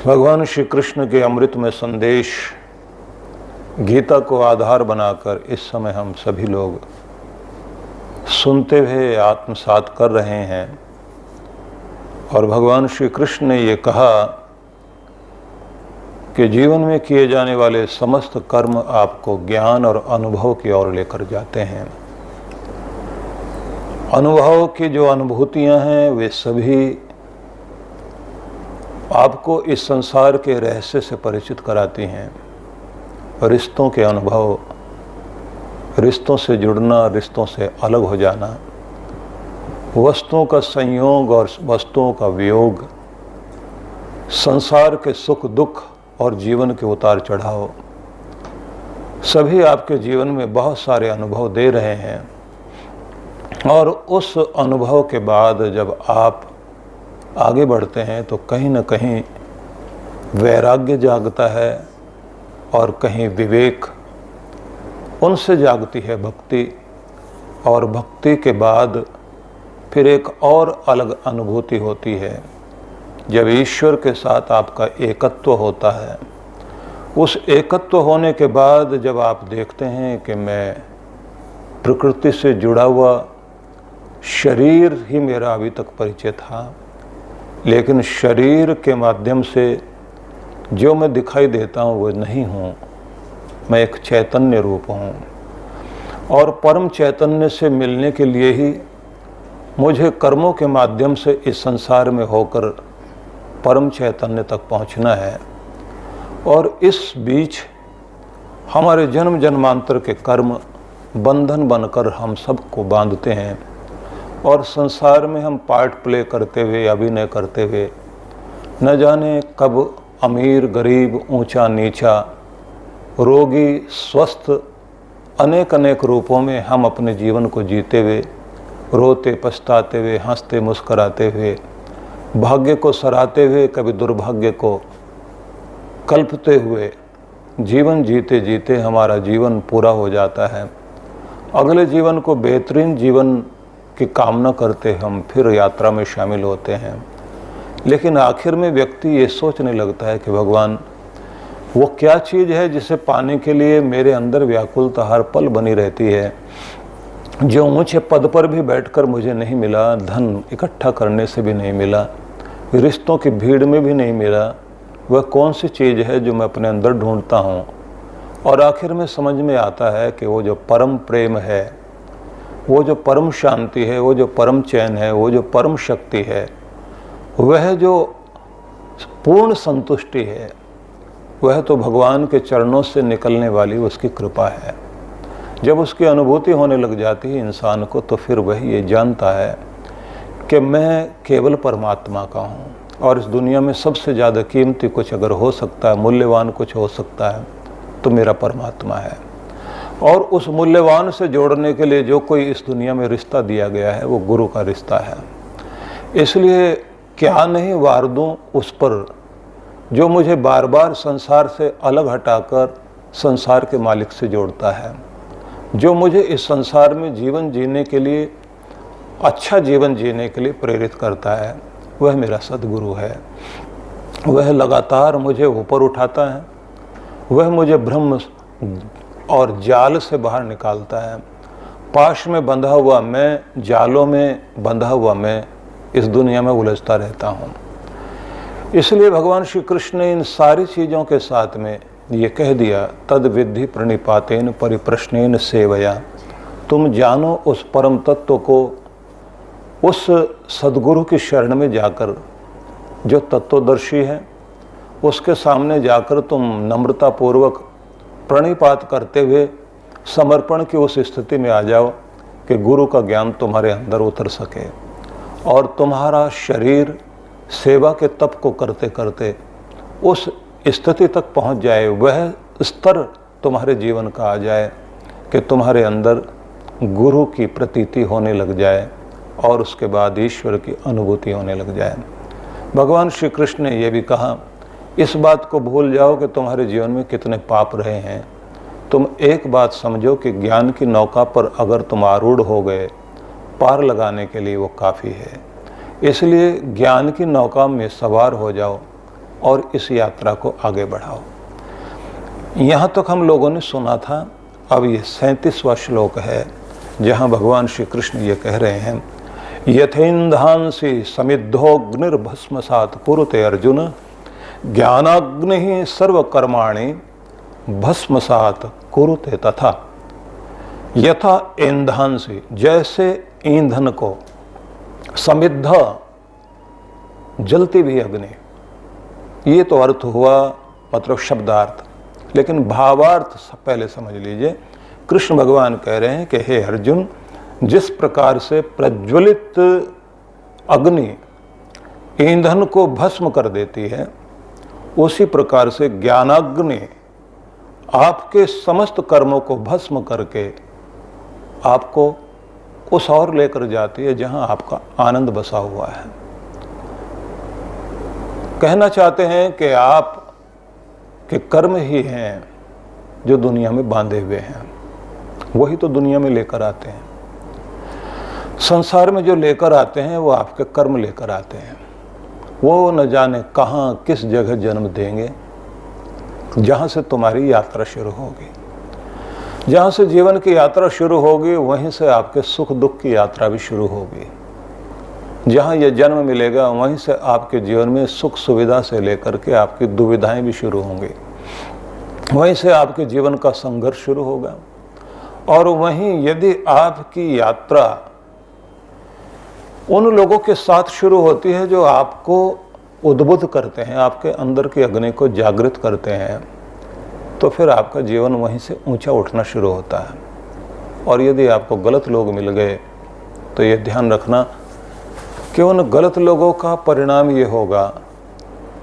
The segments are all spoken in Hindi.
भगवान श्री कृष्ण के अमृतमय संदेश गीता को आधार बनाकर इस समय हम सभी लोग सुनते हुए आत्मसात कर रहे हैं। और भगवान श्री कृष्ण ने ये कहा कि जीवन में किए जाने वाले समस्त कर्म आपको ज्ञान और अनुभव की ओर लेकर जाते हैं। अनुभव की जो अनुभूतियां हैं वे सभी आपको इस संसार के रहस्य से परिचित कराती हैं। रिश्तों के अनुभव, रिश्तों से जुड़ना, रिश्तों से अलग हो जाना, वस्तुओं का संयोग और वस्तुओं का वियोग, संसार के सुख दुख और जीवन के उतार चढ़ाव, सभी आपके जीवन में बहुत सारे अनुभव दे रहे हैं। और उस अनुभव के बाद जब आप आगे बढ़ते हैं तो कहीं न कहीं वैराग्य जागता है और कहीं विवेक, उनसे जागती है भक्ति। और भक्ति के बाद फिर एक और अलग अनुभूति होती है जब ईश्वर के साथ आपका एकत्व होता है। उस एकत्व होने के बाद जब आप देखते हैं कि मैं प्रकृति से जुड़ा हुआ शरीर ही मेरा अभी तक परिचय था, लेकिन शरीर के माध्यम से जो मैं दिखाई देता हूँ वो नहीं हूँ, मैं एक चैतन्य रूप हूँ। और परम चैतन्य से मिलने के लिए ही मुझे कर्मों के माध्यम से इस संसार में होकर परम चैतन्य तक पहुँचना है। और इस बीच हमारे जन्म जन्मांतर के कर्म बंधन बनकर हम सबको बांधते हैं और संसार में हम पार्ट प्ले करते हुए, अभिनय करते हुए न जाने कब अमीर गरीब, ऊंचा नीचा, रोगी स्वस्थ, अनेक अनेक रूपों में हम अपने जीवन को जीते हुए, रोते पछताते हुए, हंसते मुस्कराते हुए, भाग्य को सराहते हुए, कभी दुर्भाग्य को कल्पते हुए जीवन जीते जीते हमारा जीवन पूरा हो जाता है। अगले जीवन को बेहतरीन जीवन की कामना करते हम फिर यात्रा में शामिल होते हैं। लेकिन आखिर में व्यक्ति ये सोचने लगता है कि भगवान वो क्या चीज़ है जिसे पाने के लिए मेरे अंदर व्याकुलता हर पल बनी रहती है, जो ऊंचे पद पर भी बैठकर मुझे नहीं मिला, धन इकट्ठा करने से भी नहीं मिला, रिश्तों की भीड़ में भी नहीं मिला। वह कौन सी चीज़ है जो मैं अपने अंदर ढूंढता हूँ। और आखिर में समझ में आता है कि वो जो परम प्रेम है, वो जो परम शांति है, वो जो परम चैन है, वो जो परम शक्ति है, वह जो पूर्ण संतुष्टि है, वह तो भगवान के चरणों से निकलने वाली उसकी कृपा है। जब उसकी अनुभूति होने लग जाती है इंसान को, तो फिर वह ये जानता है कि मैं केवल परमात्मा का हूँ और इस दुनिया में सबसे ज़्यादा कीमती कुछ अगर हो सकता है, मूल्यवान कुछ हो सकता है, तो मेरा परमात्मा है। और उस मूल्यवान से जोड़ने के लिए जो कोई इस दुनिया में रिश्ता दिया गया है वो गुरु का रिश्ता है। इसलिए क्या नहीं वार दूं उस पर जो मुझे बार बार संसार से अलग हटाकर संसार के मालिक से जोड़ता है, जो मुझे इस संसार में जीवन जीने के लिए, अच्छा जीवन जीने के लिए प्रेरित करता है। वह मेरा सद्गुरु है। वह लगातार मुझे ऊपर उठाता है, वह मुझे ब्रह्म और जाल से बाहर निकालता है। पाश में बंधा हुआ मैं, जालों में बंधा हुआ मैं इस दुनिया में उलझता रहता हूँ। इसलिए भगवान श्री कृष्ण ने इन सारी चीज़ों के साथ में ये कह दिया, तद विद्धि प्रणिपातेन परिप्रश्नेन सेवया। तुम जानो उस परम तत्व को, उस सद्गुरु की शरण में जाकर, जो तत्वदर्शी है, उसके सामने जाकर तुम नम्रतापूर्वक प्रणिपात करते हुए समर्पण की उस स्थिति में आ जाओ कि गुरु का ज्ञान तुम्हारे अंदर उतर सके और तुम्हारा शरीर सेवा के तप को करते करते उस स्थिति तक पहुंच जाए, वह स्तर तुम्हारे जीवन का आ जाए कि तुम्हारे अंदर गुरु की प्रतीति होने लग जाए और उसके बाद ईश्वर की अनुभूति होने लग जाए। भगवान श्री कृष्ण ने यह भी कहा, इस बात को भूल जाओ कि तुम्हारे जीवन में कितने पाप रहे हैं। तुम एक बात समझो कि ज्ञान की नौका पर अगर तुम आरूढ़ हो गए, पार लगाने के लिए वो काफ़ी है। इसलिए ज्ञान की नौका में सवार हो जाओ, और इस यात्रा को आगे बढ़ाओ। यहाँ तक हम लोगों ने सुना था। अब ये 37वां श्लोक है जहाँ भगवान श्री कृष्ण ये कह रहे हैं, यथेन्धांसि समिद्धोऽग्निर्भस्मसात् कुरुते अर्जुन ज्ञानाग्निः सर्वकर्माणि भस्मसात् कुरुते तथा। यथा ईंधांसि, जैसे ईंधन को, समिद्ध जलती भी अग्नि, ये तो अर्थ हुआ मतलब शब्दार्थ, लेकिन भावार्थ पहले समझ लीजिए। कृष्ण भगवान कह रहे हैं कि हे अर्जुन, जिस प्रकार से प्रज्वलित अग्नि ईंधन को भस्म कर देती है, उसी प्रकार से ज्ञानाग्नि आपके समस्त कर्मों को भस्म करके आपको उस ओर लेकर जाती है जहां आपका आनंद बसा हुआ है। कहना चाहते हैं कि आप के कर्म ही हैं जो दुनिया में बांधे हुए हैं, वही तो दुनिया में लेकर आते हैं। संसार में जो लेकर आते हैं वो आपके कर्म लेकर आते हैं। वो न जाने कहाँ किस जगह जन्म देंगे, जहाँ से तुम्हारी यात्रा शुरू होगी। जहाँ से जीवन की यात्रा शुरू होगी वहीं से आपके सुख दुख की यात्रा भी शुरू होगी। जहाँ यह जन्म मिलेगा वहीं से आपके जीवन में सुख सुविधा से लेकर के आपकी दुविधाएं भी शुरू होंगी। वहीं से आपके जीवन का संघर्ष शुरू होगा। और वहीं यदि आपकी यात्रा उन लोगों के साथ शुरू होती है जो आपको उद्बुद्ध करते हैं, आपके अंदर की अग्नि को जागृत करते हैं, तो फिर आपका जीवन वहीं से ऊंचा उठना शुरू होता है। और यदि आपको गलत लोग मिल गए तो ये ध्यान रखना कि उन गलत लोगों का परिणाम ये होगा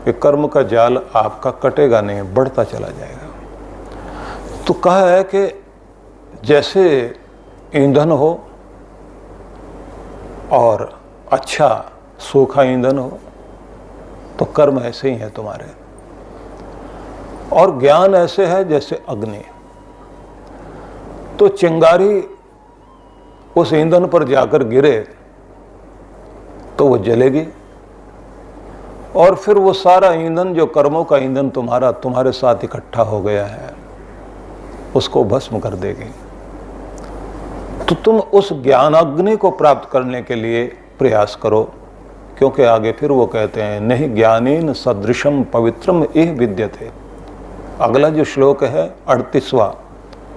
कि कर्म का जाल आपका कटेगा नहीं, बढ़ता चला जाएगा। तो कहा है कि जैसे ईंधन हो और अच्छा सूखा ईंधन हो, तो कर्म ऐसे ही है तुम्हारे। और ज्ञान ऐसे है जैसे अग्नि। तो चिंगारी उस ईंधन पर जाकर गिरे तो वो जलेगी, और फिर वो सारा ईंधन जो कर्मों का ईंधन तुम्हारे साथ इकट्ठा हो गया है उसको भस्म कर देगी। तो तुम उस ज्ञानाग्नि को प्राप्त करने के लिए प्रयास करो, क्योंकि आगे फिर वो कहते हैं, नहीं ज्ञानेन सदृशम पवित्रम एह विद्यते। अगला जो श्लोक है 38वां,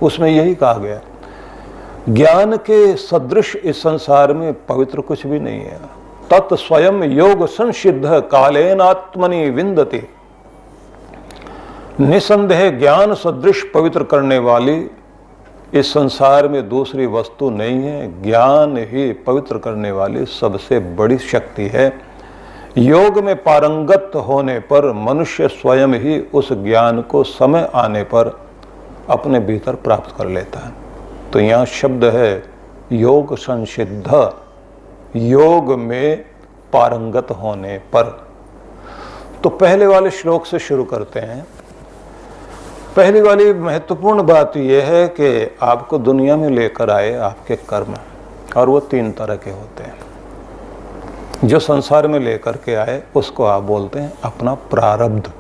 उसमें यही कहा गया, ज्ञान के सदृश इस संसार में पवित्र कुछ भी नहीं है। तत् स्वयं योग संसिद्ध कालेन आत्मनि विन्दति। निसंदेह ज्ञान सदृश पवित्र करने वाली इस संसार में दूसरी वस्तु नहीं है। ज्ञान ही पवित्र करने वाली सबसे बड़ी शक्ति है। योग में पारंगत होने पर मनुष्य स्वयं ही उस ज्ञान को समय आने पर अपने भीतर प्राप्त कर लेता है। तो यहाँ शब्द है योग संसिद्ध, योग में पारंगत होने पर। तो पहले वाले श्लोक से शुरू करते हैं। पहली वाली महत्वपूर्ण बात यह है कि आपको दुनिया में लेकर आए आपके कर्म, और वो 3 तरह के होते हैं। जो संसार में लेकर के आए उसको आप बोलते हैं अपना प्रारब्ध।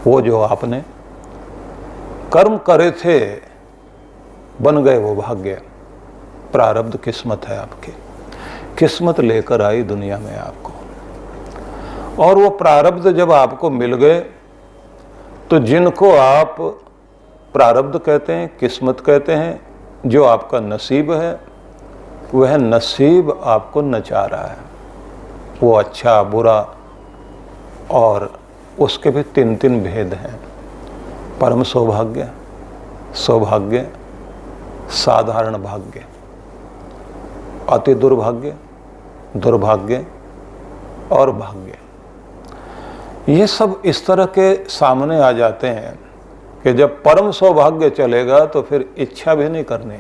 वो जो आपने कर्म करे थे, बन गए वो भाग्य, प्रारब्ध किस्मत है आपकी। किस्मत लेकर आई दुनिया में आपको, और वो प्रारब्ध जब आपको मिल गए तो जिनको आप प्रारब्ध कहते हैं, किस्मत कहते हैं, जो आपका नसीब है, वह नसीब आपको नचा रहा है। वो अच्छा बुरा, और उसके भी 3 भेद हैं। परम सौभाग्य, सौभाग्य, साधारण भाग्य, अति दुर्भाग्य, दुर्भाग्य और भाग्य। ये सब इस तरह के सामने आ जाते हैं कि जब परम सौभाग्य चलेगा तो फिर इच्छा भी नहीं करनी,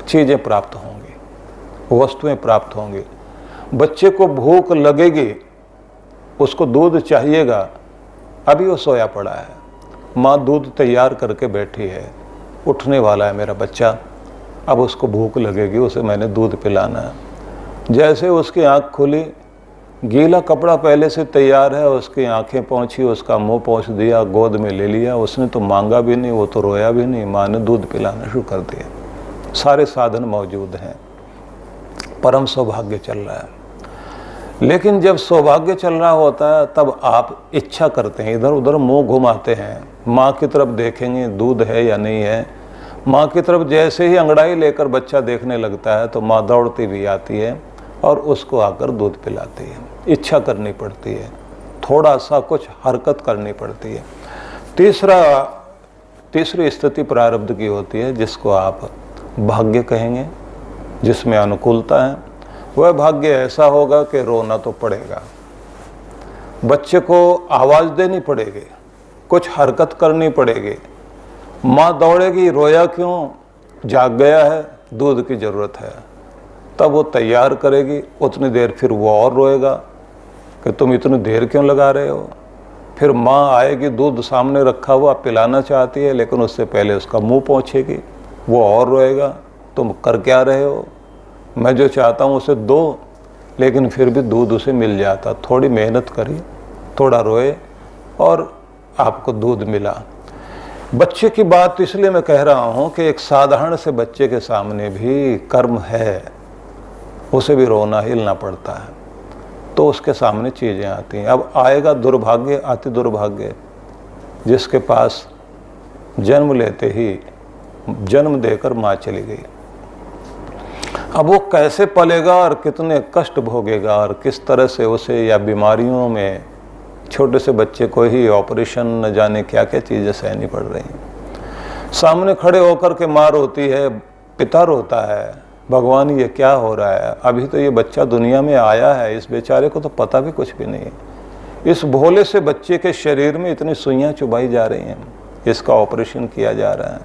चीज़ें प्राप्त होंगी, वस्तुएं प्राप्त होंगी। बच्चे को भूख लगेगी, उसको दूध चाहिएगा, अभी वो सोया पड़ा है, माँ दूध तैयार करके बैठी है, उठने वाला है मेरा बच्चा, अब उसको भूख लगेगी, उसे मैंने दूध पिलाना है। जैसे उसकी आँख खुली गीला कपड़ा पहले से तैयार है, उसकी आंखें पोंछी, उसका मुंह पोंछ दिया, गोद में ले लिया, उसने तो मांगा भी नहीं, वो तो रोया भी नहीं, माँ ने दूध पिलाना शुरू कर दिया। सारे साधन मौजूद हैं, परम सौभाग्य चल रहा है। लेकिन जब सौभाग्य चल रहा होता है तब आप इच्छा करते हैं, इधर उधर मुंह घुमाते हैं, माँ की तरफ देखेंगे दूध है या नहीं है। माँ की तरफ जैसे ही अंगड़ाई लेकर बच्चा देखने लगता है तो माँ दौड़ती भी आती है और उसको आकर दूध पिलाती है। इच्छा करनी पड़ती है, थोड़ा सा कुछ हरकत करनी पड़ती है। तीसरी स्थिति प्रारब्ध की होती है, जिसको आप भाग्य कहेंगे, जिसमें अनुकूलता है। वह भाग्य ऐसा होगा कि रोना तो पड़ेगा, बच्चे को आवाज़ देनी पड़ेगी, कुछ हरकत करनी पड़ेगी। माँ दौड़ेगी, रोया क्यों, जाग गया है, दूध की ज़रूरत है। तब वो तैयार करेगी, उतनी देर फिर वो और रोएगा कि तुम इतनी देर क्यों लगा रहे हो। फिर माँ आएगी, दूध सामने रखा हुआ पिलाना चाहती है, लेकिन उससे पहले उसका मुंह पोंछेगी, वो और रोएगा, तुम कर क्या रहे हो, मैं जो चाहता हूँ उसे दो। लेकिन फिर भी दूध उसे मिल जाता, थोड़ी मेहनत करी, थोड़ा रोए और आपको दूध मिला। बच्चे की बात इसलिए मैं कह रहा हूँ कि एक साधारण से बच्चे के सामने भी कर्म है, उसे भी रोना हिलना पड़ता है, तो उसके सामने चीज़ें आती हैं। अब आएगा दुर्भाग्य, अति दुर्भाग्य, जिसके पास जन्म लेते ही जन्म देकर माँ चली गई। अब वो कैसे पलेगा और कितने कष्ट भोगेगा और किस तरह से उसे, या बीमारियों में छोटे से बच्चे को ही ऑपरेशन न जाने क्या क्या चीज़ें सहनी पड़ रही हैं। सामने खड़े होकर के माँ रोती है, पिता रोता है, भगवान ये क्या हो रहा है, अभी तो ये बच्चा दुनिया में आया है, इस बेचारे को तो पता भी कुछ भी नहीं है। इस भोले से बच्चे के शरीर में इतनी सुइयाँ चुभाई जा रही हैं, इसका ऑपरेशन किया जा रहा है,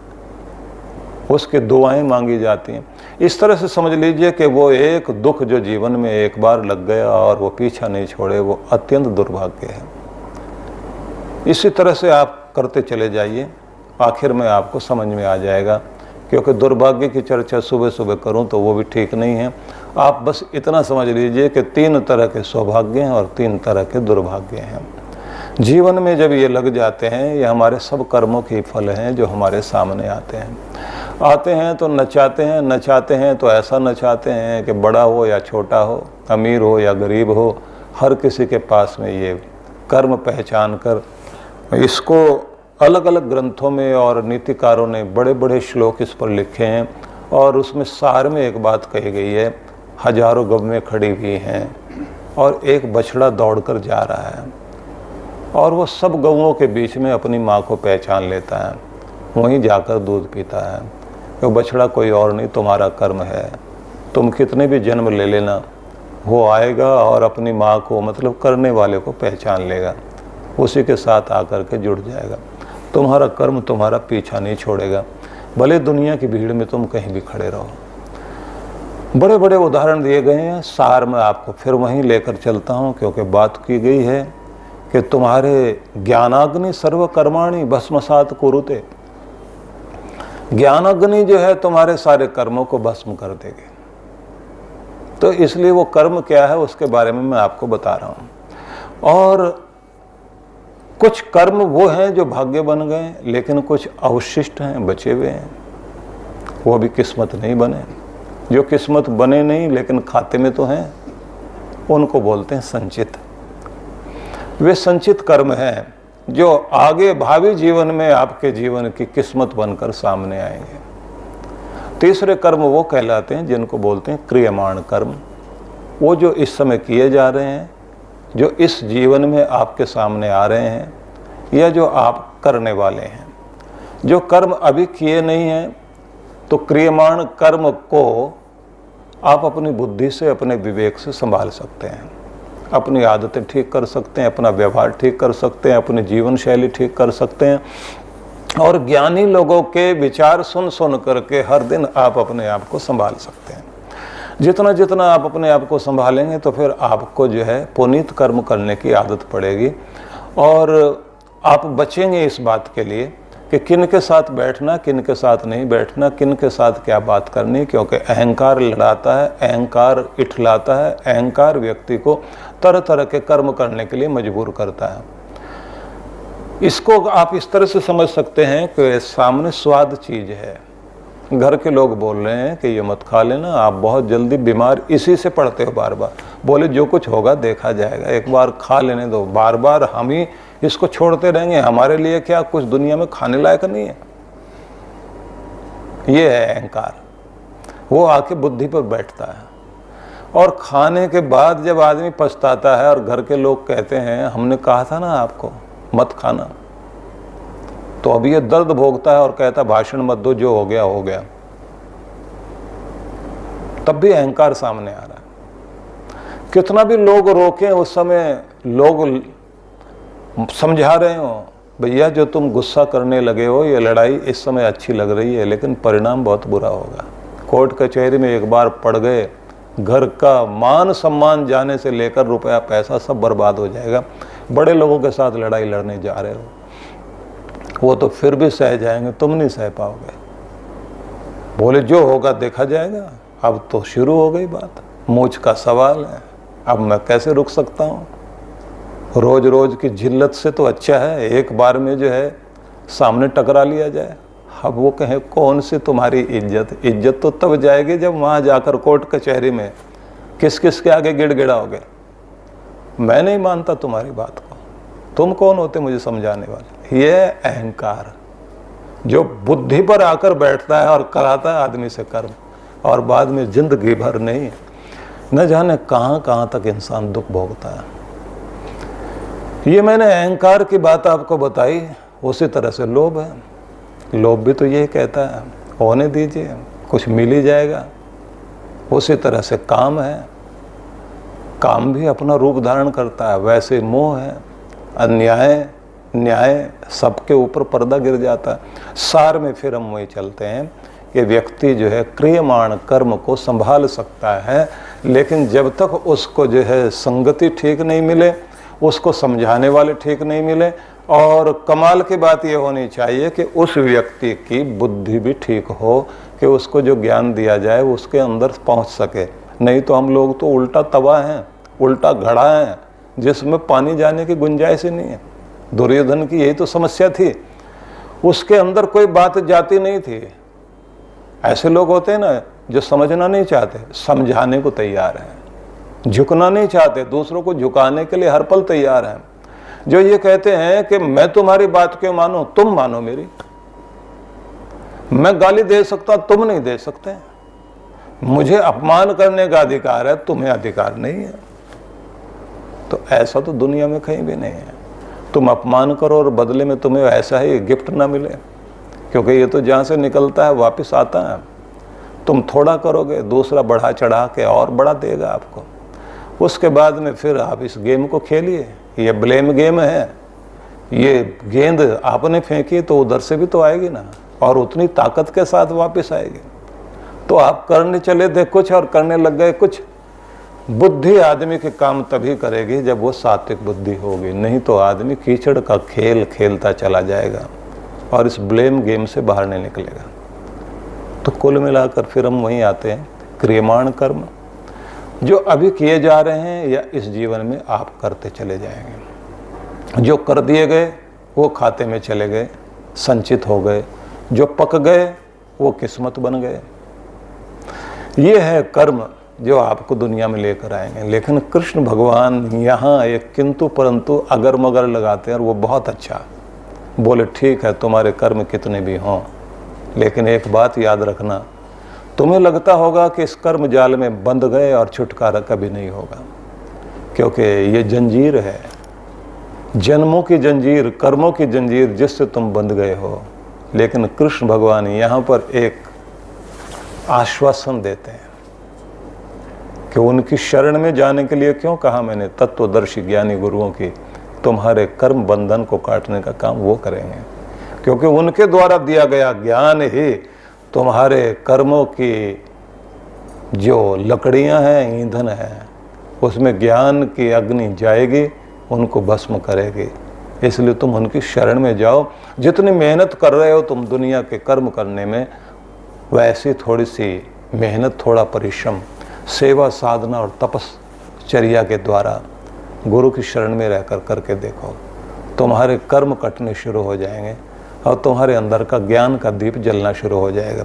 उसके दुआएं मांगी जाती हैं। इस तरह से समझ लीजिए कि वो एक दुख जो जीवन में एक बार लग गया और वो पीछा नहीं छोड़े, वो अत्यंत दुर्भाग्य है। इसी तरह से आप करते चले जाइए, आखिर में आपको समझ में आ जाएगा। क्योंकि दुर्भाग्य की चर्चा सुबह सुबह करूं तो वो भी ठीक नहीं है। आप बस इतना समझ लीजिए कि 3 तरह के सौभाग्य हैं और 3 तरह के दुर्भाग्य हैं। जीवन में जब ये लग जाते हैं, ये हमारे सब कर्मों के फल हैं जो हमारे सामने आते हैं तो नचाते हैं तो ऐसा नचाते हैं कि बड़ा हो या छोटा हो, अमीर हो या गरीब हो, हर किसी के पास में ये कर्म पहचान कर, इसको अलग अलग ग्रंथों में और नीतिकारों ने बड़े बड़े श्लोक इस पर लिखे हैं। और उसमें सार में एक बात कही गई है, हजारों गवें खड़ी हुई हैं और एक बछड़ा दौड़कर जा रहा है और वो सब गौओं के बीच में अपनी माँ को पहचान लेता है, वहीं जाकर दूध पीता है। वो बछड़ा कोई और नहीं, तुम्हारा कर्म है, तुम कितने भी जन्म ले लेना, वो आएगा और अपनी माँ को, मतलब करने वाले को पहचान लेगा, उसी के साथ आकर के जुड़ जाएगा। तुम्हारा कर्म तुम्हारा पीछा नहीं छोड़ेगा, भले दुनिया की भीड़ में तुम कहीं भी खड़े रहो। बड़े बड़े उदाहरण दिए गए हैं। सार में आपको फिर वहीं लेकर चलता हूँ, क्योंकि बात की गई है कि तुम्हारे ज्ञानाग्नि सर्व कर्माणि भस्मसात कुरुते। ज्ञानाग्नि जो है तुम्हारे सारे कर्मों को भस्म कर देगी। तो इसलिए वो कर्म क्या है उसके बारे में मैं आपको बता रहा हूँ। और कुछ कर्म वो हैं जो भाग्य बन गए, लेकिन कुछ अवशिष्ट हैं, बचे हुए हैं, वो अभी किस्मत नहीं बने। जो किस्मत बने नहीं लेकिन खाते में तो हैं, उनको बोलते हैं संचित। वे संचित कर्म हैं जो आगे भावी जीवन में आपके जीवन की किस्मत बनकर सामने आएंगे। तीसरे कर्म वो कहलाते हैं जिनको बोलते हैं क्रियमाण कर्म। वो जो इस समय किए जा रहे हैं, जो इस जीवन में आपके सामने आ रहे हैं, या जो आप करने वाले हैं। जो कर्म अभी किए नहीं हैं, तो क्रियमाण कर्म को आप अपनी बुद्धि से, अपने विवेक से संभाल सकते हैं, अपनी आदतें ठीक कर सकते हैं, अपना व्यवहार ठीक कर सकते हैं, अपनी जीवन शैली ठीक कर सकते हैं। और ज्ञानी लोगों के विचार सुन सुन करके हर दिन आप अपने आप को संभाल सकते हैं। जितना जितना आप अपने आप को संभालेंगे तो फिर आपको जो है पुनीत कर्म करने की आदत पड़ेगी। और आप बचेंगे इस बात के लिए कि किन के साथ बैठना, किन के साथ नहीं बैठना, किन के साथ क्या बात करनी, क्योंकि अहंकार लड़ाता है, अहंकार इठलाता है, अहंकार व्यक्ति को तरह तरह के कर्म करने के लिए मजबूर करता है। इसको आप इस तरह से समझ सकते हैं कि सामने स्वाद चीज़ है, घर के लोग बोल रहे हैं कि ये मत खा लेना, आप बहुत जल्दी बीमार इसी से पड़ते हो बार बार। बोले जो कुछ होगा देखा जाएगा, एक बार खा लेने दो, बार बार हम ही इसको छोड़ते रहेंगे, हमारे लिए क्या कुछ दुनिया में खाने लायक नहीं है। ये है अहंकार, वो आके बुद्धि पर बैठता है और खाने के बाद जब आदमी पछताता है और घर के लोग कहते हैं हमने कहा था ना आपको मत खाना, तो अब ये दर्द भोगता है और कहता भाषण मत दो, जो हो गया हो गया। तब भी अहंकार सामने आ रहा है। कितना भी लोग रोकें, उस समय लोग समझा रहे हो भैया जो तुम गुस्सा करने लगे हो, ये लड़ाई इस समय अच्छी लग रही है लेकिन परिणाम बहुत बुरा होगा। कोर्ट कचहरी में एक बार पड़ गए, घर का मान सम्मान जाने से लेकर रुपया पैसा सब बर्बाद हो जाएगा। बड़े लोगों के साथ लड़ाई लड़ने जा रहे हो, वो तो फिर भी सह जाएंगे, तुम नहीं सह पाओगे। बोले जो होगा देखा जाएगा। अब तो शुरू हो गई बात, मूछ का सवाल है, अब मैं कैसे रुक सकता हूँ। रोज रोज की जिल्लत से तो अच्छा है एक बार में जो है सामने टकरा लिया जाए। अब वो कहें कौन सी तुम्हारी इज्जत, इज्जत तो तब जाएगी जब वहाँ जाकर कोर्ट कचहरी में किस किस के आगे गिड़गिड़ाओगे। मैं नहीं मानता तुम्हारी बात को, तुम कौन होते मुझे समझाने वाले। ये अहंकार जो बुद्धि पर आकर बैठता है और कराता है आदमी से कर्म, और बाद में जिंदगी भर नहीं, न जाने कहाँ कहाँ तक इंसान दुख भोगता है। ये मैंने अहंकार की बात आपको बताई। उसी तरह से लोभ है, लोभ भी तो यही कहता है होने दीजिए कुछ मिल ही जाएगा। उसी तरह से काम है, काम भी अपना रूप धारण करता है। वैसे मोह है, अन्याय न्याय सबके ऊपर पर्दा गिर जाता है। सार में फिर हम वही चलते हैं कि व्यक्ति जो है क्रियमाण कर्म को संभाल सकता है, लेकिन जब तक उसको जो है संगति ठीक नहीं मिले, उसको समझाने वाले ठीक नहीं मिले, और कमाल की बात ये होनी चाहिए कि उस व्यक्ति की बुद्धि भी ठीक हो कि उसको जो ज्ञान दिया जाए उसके अंदर पहुंच सके। नहीं तो हम लोग तो उल्टा तवा हैं, उल्टा घड़ा है जिसमें पानी जाने की गुंजाइश ही नहीं है। दुर्योधन की यही तो समस्या थी, उसके अंदर कोई बात जाती नहीं थी। ऐसे लोग होते हैं ना जो समझना नहीं चाहते, समझाने को तैयार हैं, झुकना नहीं चाहते, दूसरों को झुकाने के लिए हर पल तैयार हैं। जो ये कहते हैं कि मैं तुम्हारी बात क्यों मानूं, तुम मानो मेरी। मैं गाली दे सकता, तुम नहीं दे सकते। मुझे अपमान करने का अधिकार है, तुम्हें अधिकार नहीं है। तो ऐसा तो दुनिया में कहीं भी नहीं है। तुम अपमान करो और बदले में तुम्हें ऐसा ही गिफ्ट ना मिले, क्योंकि ये तो जहाँ से निकलता है वापस आता है। तुम थोड़ा करोगे, दूसरा बढ़ा चढ़ा के और बड़ा देगा आपको। उसके बाद में फिर आप इस गेम को खेलिए। ये ब्लेम गेम है, ये गेंद आपने फेंकी तो उधर से भी तो आएगी ना, और उतनी ताकत के साथ वापस आएगी। तो आप करने चले थे कुछ और करने लग गए कुछ। बुद्धि आदमी के काम तभी करेगी जब वो सात्विक बुद्धि होगी, नहीं तो आदमी कीचड़ का खेल खेलता चला जाएगा और इस ब्लेम गेम से बाहर नहीं निकलेगा। तो कुल मिलाकर फिर हम वहीं आते हैं, क्रियमाण कर्म जो अभी किए जा रहे हैं या इस जीवन में आप करते चले जाएंगे। जो कर दिए गए वो खाते में चले गए, संचित हो गए। जो पक गए वो किस्मत बन गए। ये है कर्म जो आपको दुनिया में लेकर आएंगे। लेकिन कृष्ण भगवान यहाँ एक किंतु परंतु अगर मगर लगाते हैं, और वो बहुत अच्छा। बोले ठीक है तुम्हारे कर्म कितने भी हों, लेकिन एक बात याद रखना, तुम्हें लगता होगा कि इस कर्म जाल में बंध गए और छुटकारा कभी नहीं होगा, क्योंकि ये जंजीर है, जन्मों की जंजीर, कर्मों की जंजीर जिससे तुम बंध गए हो। लेकिन कृष्ण भगवान यहाँ पर एक आश्वासन देते हैं कि उनकी शरण में जाने के लिए क्यों कहा मैंने, तत्वदर्शी ज्ञानी गुरुओं की, तुम्हारे कर्म बंधन को काटने का काम वो करेंगे, क्योंकि उनके द्वारा दिया गया ज्ञान ही तुम्हारे कर्मों की जो लकड़ियां हैं, ईंधन है, उसमें ज्ञान की अग्नि जाएगी, उनको भस्म करेगी। इसलिए तुम उनकी शरण में जाओ। जितनी मेहनत कर रहे हो तुम दुनिया के कर्म करने में, वैसी थोड़ी सी मेहनत, थोड़ा परिश्रम सेवा साधना और तपश्चर्या के द्वारा गुरु की शरण में रहकर करके देखो, तुम्हारे कर्म कटने शुरू हो जाएंगे और तुम्हारे अंदर का ज्ञान का दीप जलना शुरू हो जाएगा,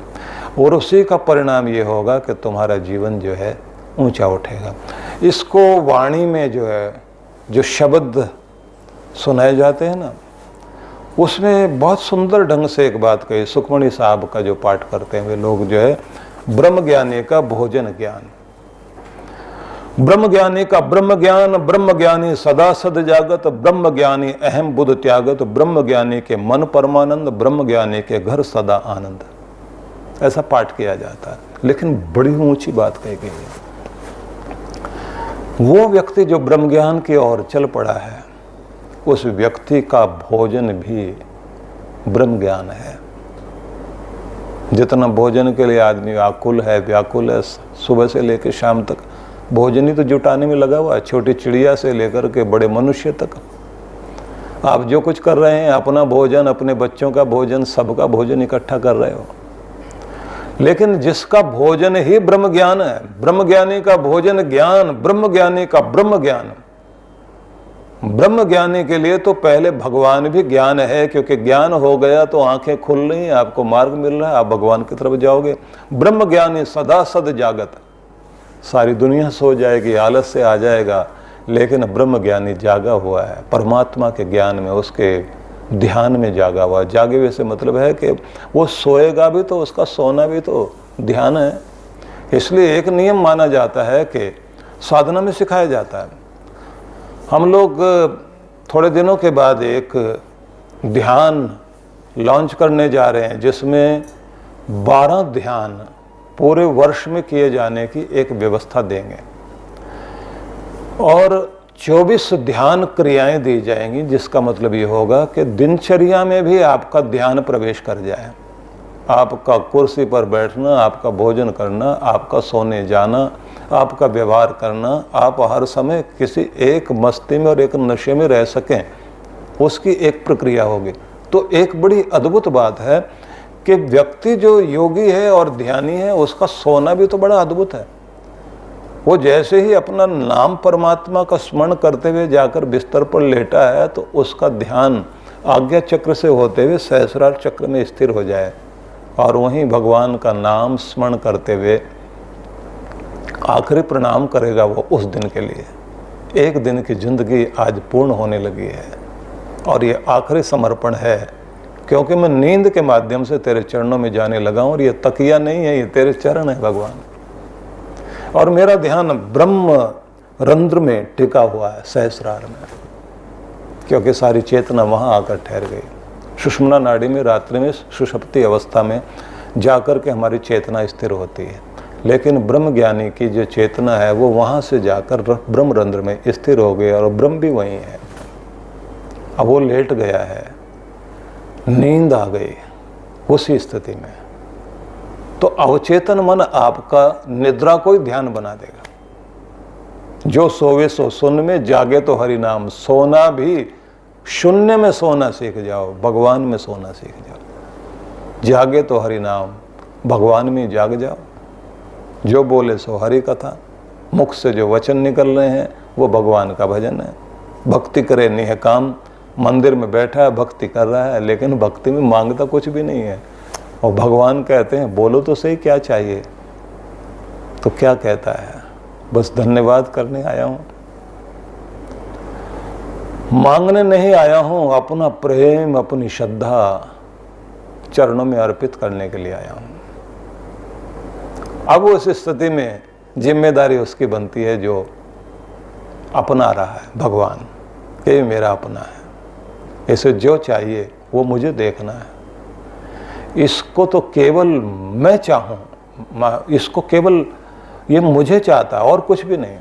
और उसी का परिणाम ये होगा कि तुम्हारा जीवन जो है ऊंचा उठेगा। इसको वाणी में जो है, जो शब्द सुनाए जाते हैं ना, उसमें बहुत सुंदर ढंग से एक बात कही। सुखमणि साहब का जो पाठ करते हैं वे लोग जो है, ब्रह्म ज्ञानी का भोजन ज्ञान, ब्रह्म ज्ञानी का ब्रह्म ज्ञान, ब्रह्म ज्ञानी सदा सद जागत, ब्रह्म ज्ञानी अहम बुध त्यागत, ब्रह्म ज्ञानी के मन परमानंद, ब्रह्म ज्ञानी के घर सदा आनंद। ऐसा पाठ किया जाता है, लेकिन बड़ी ऊंची बात कही गई है। वो व्यक्ति जो ब्रह्म ज्ञान की ओर चल पड़ा है, उस व्यक्ति का भोजन भी ब्रह्म ज्ञान है। जितना भोजन के लिए आदमी आकुल है, व्याकुल है, सुबह से लेकर शाम तक भोजन ही तो जुटाने में लगा हुआ है, छोटी चिड़िया से लेकर के बड़े मनुष्य तक। आप जो कुछ कर रहे हैं, अपना भोजन, अपने बच्चों का भोजन, सबका भोजन इकट्ठा कर रहे हो, लेकिन जिसका भोजन ही ब्रह्म ज्ञान है, ब्रह्म ज्ञानी का भोजन ज्ञान, ब्रह्म ज्ञानी का ब्रह्म ज्ञान। ब्रह्म ज्ञानी के लिए तो पहले भगवान भी ज्ञान है, क्योंकि ज्ञान हो गया तो आंखें खुल रही हैं, आपको मार्ग मिल रहा है, आप भगवान की तरफ जाओगे। ब्रह्म ज्ञानी सदा सद जागत, सारी दुनिया सो जाएगी, आलस से आ जाएगा, लेकिन ब्रह्म ज्ञानी जागा हुआ है, परमात्मा के ज्ञान में, उसके ध्यान में जागा हुआ। जागे हुए से मतलब है कि वो सोएगा भी तो उसका सोना भी तो ध्यान है। इसलिए एक नियम माना जाता है कि साधना में सिखाया जाता है। हम लोग थोड़े दिनों के बाद एक ध्यान लॉन्च करने जा रहे हैं, जिसमें 12 ध्यान पूरे वर्ष में किए जाने की एक व्यवस्था देंगे, और 24 ध्यान क्रियाएं दी जाएंगी, जिसका मतलब ये होगा कि दिनचर्या में भी आपका ध्यान प्रवेश कर जाए। आपका कुर्सी पर बैठना, आपका भोजन करना, आपका सोने जाना, आपका व्यवहार करना, आप हर समय किसी एक मस्ती में और एक नशे में रह सकें, उसकी एक प्रक्रिया होगी। तो एक बड़ी अद्भुत बात है कि व्यक्ति जो योगी है और ध्यानी है, उसका सोना भी तो बड़ा अद्भुत है। वो जैसे ही अपना नाम परमात्मा का स्मरण करते हुए जाकर बिस्तर पर लेटा है, तो उसका ध्यान आज्ञा चक्र से होते हुए सहस्रार चक्र में स्थिर हो जाए, और वहीं भगवान का नाम स्मरण करते हुए आखिरी प्रणाम करेगा वो उस दिन के लिए। एक दिन की जिंदगी आज पूर्ण होने लगी है, और ये आखिरी समर्पण है, क्योंकि मैं नींद के माध्यम से तेरे चरणों में जाने लगा हूँ, और ये तकिया नहीं है, ये तेरे चरण है भगवान। और मेरा ध्यान ब्रह्म रंध्र में टिका हुआ है, सहस्रार में, क्योंकि सारी चेतना वहाँ आकर ठहर गई। सुषुम्ना नाड़ी में रात्रि में सुषुप्ति अवस्था में जाकर के हमारी चेतना स्थिर होती है, लेकिन ब्रह्म ज्ञानी की जो चेतना है वो वहाँ से जाकर ब्रह्म रंध्र में स्थिर हो गई, और ब्रह्म भी वहीं है। अब वो लेट गया है, नींद आ गई उसी स्थिति में, तो अवचेतन मन आपका निद्रा को ही ध्यान बना देगा। जो सोवे सो शून्य में, जागे तो हरि नाम। सोना भी शून्य में सोना सीख जाओ, भगवान में सोना सीख जाओ। जागे तो हरि नाम, भगवान में जाग जाओ। जो बोले सो हरि कथा, मुख से जो वचन निकल रहे हैं वो भगवान का भजन है। भक्ति करे निह काम, मंदिर में बैठा है भक्ति कर रहा है, लेकिन भक्ति में मांगता कुछ भी नहीं है, और भगवान कहते हैं बोलो तो सही क्या चाहिए, तो क्या कहता है, बस धन्यवाद करने आया हूं, मांगने नहीं आया हूं, अपना प्रेम अपनी श्रद्धा चरणों में अर्पित करने के लिए आया हूं। अब उस स्थिति में जिम्मेदारी उसकी बनती है जो अपना रहा है भगवान, कि मेरा अपना है, इसे जो चाहिए वो मुझे देखना है, इसको तो केवल मैं चाहूं, इसको केवल ये मुझे चाहता है और कुछ भी नहीं।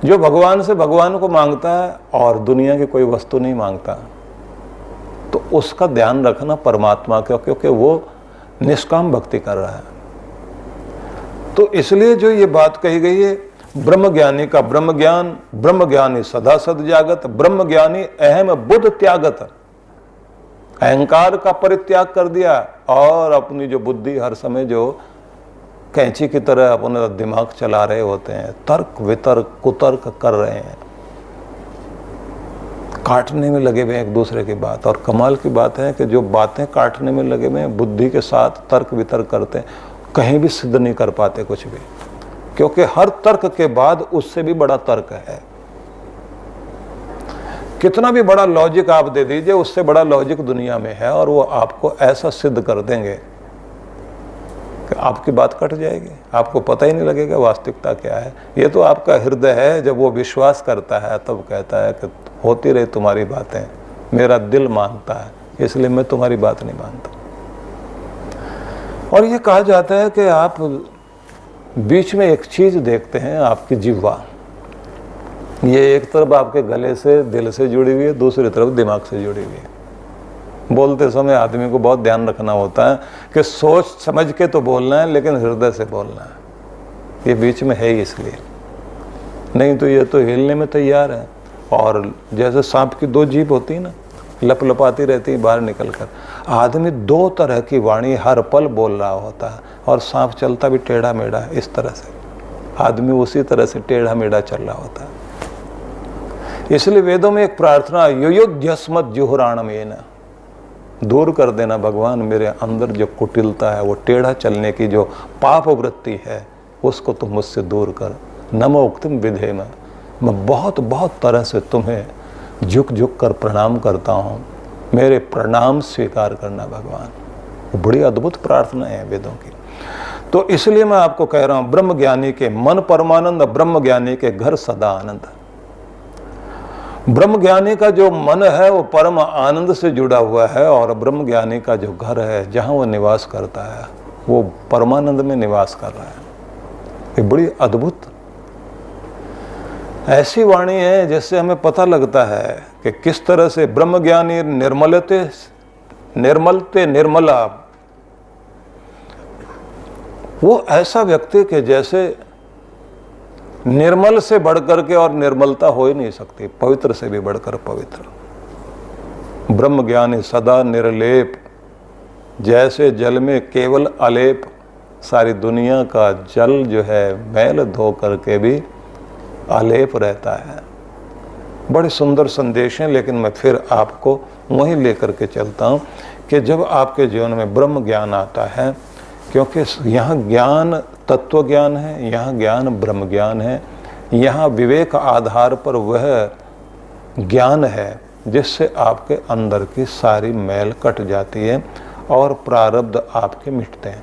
जो भगवान से भगवान को मांगता है और दुनिया की कोई वस्तु नहीं मांगता, तो उसका ध्यान रखना परमात्मा का, क्योंकि वो निष्काम भक्ति कर रहा है। तो इसलिए जो ये बात कही गई है, ब्रह्मज्ञानी का ब्रह्म ज्ञान, ब्रह्मज्ञानी सदा सद जागत, ब्रह्मज्ञानी अहम बुद्ध त्यागत, अहंकार का परित्याग कर दिया और अपनी जो बुद्धि हर समय जो कैंची की तरह अपना दिमाग चला रहे होते हैं, तर्क वितर्क कुतर्क कर रहे हैं, काटने में लगे हुए एक दूसरे की बात। और कमाल की बात है कि जो बातें काटने में लगे हुए हैं, बुद्धि के साथ तर्क वितर्क करते हैं, कहीं भी सिद्ध नहीं कर पाते कुछ भी, क्योंकि हर तर्क के बाद उससे भी बड़ा तर्क है। कितना भी बड़ा लॉजिक आप दे दीजिए, उससे बड़ा लॉजिक दुनिया में है, और वो आपको ऐसा सिद्ध कर देंगे कि आपकी बात कट जाएगी, आपको पता ही नहीं लगेगा वास्तविकता क्या है। ये तो आपका हृदय है, जब वो विश्वास करता है तब कहता है कि होती रही तुम्हारी बातें, मेरा दिल मानता है, इसलिए मैं तुम्हारी बात नहीं मानता। और ये कहा जाता है कि आप बीच में एक चीज देखते हैं, आपकी जिह्वा, ये एक तरफ आपके गले से दिल से जुड़ी हुई है, दूसरी तरफ दिमाग से जुड़ी हुई है। बोलते समय आदमी को बहुत ध्यान रखना होता है कि सोच समझ के तो बोलना है, लेकिन हृदय से बोलना है। ये बीच में है ही इसलिए, नहीं तो ये तो हिलने में तैयार है। और जैसे सांप की दो जीभ होती है ना, लपलपाती रहती है बाहर निकल कर। आदमी दो तरह की वाणी हर पल बोल रहा होता है, और सांप चलता भी टेढ़ा मेढ़ा है इस तरह से, आदमी उसी तरह से टेढ़ा मेढ़ा चल रहा होता है। इसलिए वेदों में एक प्रार्थना, युयुध्यस्मत् जुहुराणमेन, दूर कर देना भगवान मेरे अंदर जो कुटिलता है, वो टेढ़ा चलने की जो पाप वृत्ति है, उसको तुम मुझसे दूर कर। नमोक्तिम विधेम, मैं बहुत बहुत तरह से तुम्हें झुक झुक कर प्रणाम करता हूँ, मेरे प्रणाम स्वीकार करना भगवान। वो बड़ी अद्भुत प्रार्थना है वेदों की। तो इसलिए मैं आपको कह रहा हूँ, ब्रह्म ज्ञानी के मन परमानंद, ब्रह्म ज्ञानी के घर सदा आनंद। ब्रह्म ज्ञानी का जो मन है वो परम आनंद से जुड़ा हुआ है, और ब्रह्म ज्ञानी का जो घर है जहाँ वो निवास करता है, वो परमानंद में निवास कर रहा है। ये बड़ी अद्भुत ऐसी वाणी है जिससे हमें पता लगता है कि किस तरह से ब्रह्म ज्ञानी निर्मलते निर्मला, वो ऐसा व्यक्ति के जैसे निर्मल से बढ़कर के और निर्मलता हो ही नहीं सकती, पवित्र से भी बढ़कर पवित्र। ब्रह्म ज्ञानी सदा निर्लेप, जैसे जल में केवल अलेप, सारी दुनिया का जल जो है मैल धो करके भी अलेप रहता है। बड़े सुंदर संदेश हैं, लेकिन मैं फिर आपको वहीं लेकर के चलता हूँ कि जब आपके जीवन में ब्रह्म ज्ञान आता है, क्योंकि यहाँ ज्ञान तत्व ज्ञान है, यहाँ ज्ञान ब्रह्म ज्ञान है, यहाँ विवेक आधार पर वह ज्ञान है जिससे आपके अंदर की सारी मैल कट जाती है और प्रारब्ध आपके मिटते हैं।